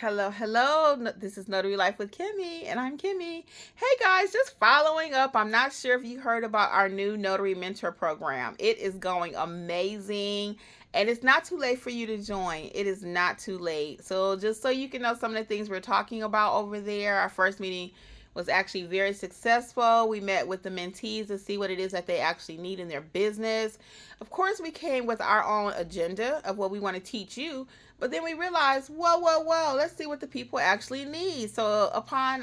Hello, hello. This is Notary Life with Kimmy, and I'm Kimmy. Hey guys, just following up. I'm not sure if you heard about our new Notary Mentor program. It is going amazing, and it's not too late for you to join. It is not too late. So, just so you can know some of the things we're talking about over there, our first meeting was actually very successful. We met with the mentees to see what it is that they actually need in their business. Of course, we came with our own agenda of what we want to teach you, but then we realized, whoa, let's see what the people actually need. So upon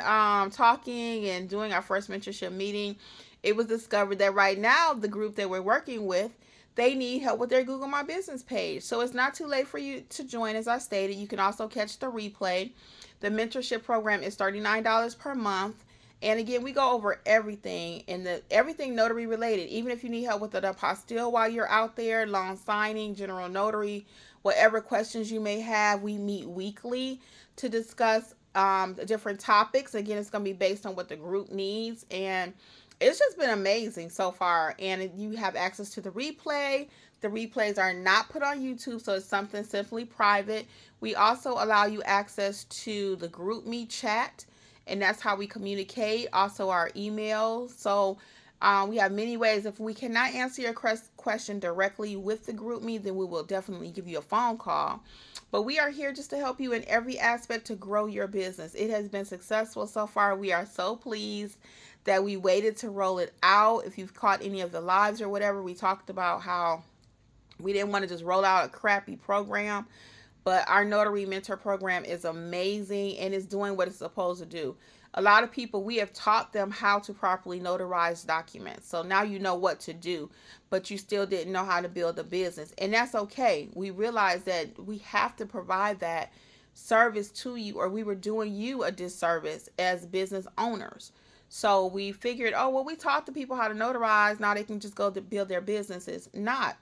talking and doing our first mentorship meeting, it was discovered that right now the group that we're working with, they need help with their Google My Business page. So it's not too late for you to join, as I stated. You can also catch the replay. The mentorship program is $39 per month. And again, we go over everything everything notary related. Even if you need help with the apostille while you're out there, loan signing, general notary, whatever questions you may have, we meet weekly to discuss different topics. Again, it's going to be based on what the group needs, and it's just been amazing so far. And you have access to the replay. The replays are not put on YouTube, so it's something simply private. We also allow you access to the group me chat, and that's how we communicate. Also our email. So we have many ways. If we cannot answer your question directly with the group me, then we will definitely give you a phone call. But we are here just to help you in every aspect to grow your business. It has been successful so far. We are so pleased that we waited to roll it out. If you've caught any of the lives or whatever, we talked about how we didn't want to just roll out a crappy program. But our Notary Mentor program is amazing and is doing what it's supposed to do. A lot of people, we have taught them how to properly notarize documents. So now you know what to do, but you still didn't know how to build a business. And that's okay. We realize that we have to provide that service to you, or we were doing you a disservice as business owners. So we figured, oh, well, we taught the people how to notarize. Now they can just go to build their businesses. Not.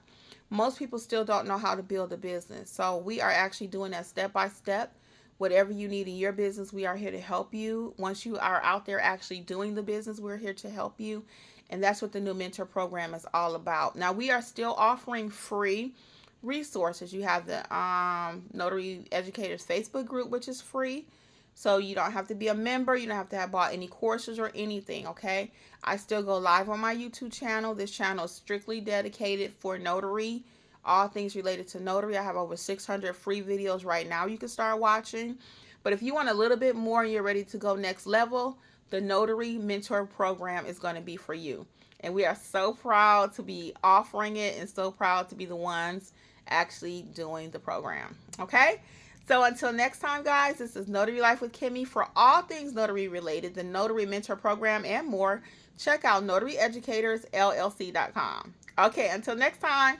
Most people still don't know how to build a business. So we are actually doing that step by step. Whatever you need in your business, we are here to help you. Once you are out there actually doing the business, we're here to help you. And that's what the new mentor program is all about. Now, we are still offering free resources. You have the Notary Educators Facebook group, which is free. So you don't have to be a member. You don't have to have bought any courses or anything, okay? I still go live on my YouTube channel. This channel is strictly dedicated for notary, all things related to notary. I have over 600 free videos right now you can start watching. But if you want a little bit more and you're ready to go next level, the Notary Mentor program is going to be for you. And we are so proud to be offering it and so proud to be the ones actually doing the program, okay? So until next time, guys, this is Notary Life with Kimmy. For all things notary related, the Notary Mentor program and more, check out notaryeducatorsllc.com. Okay, until next time.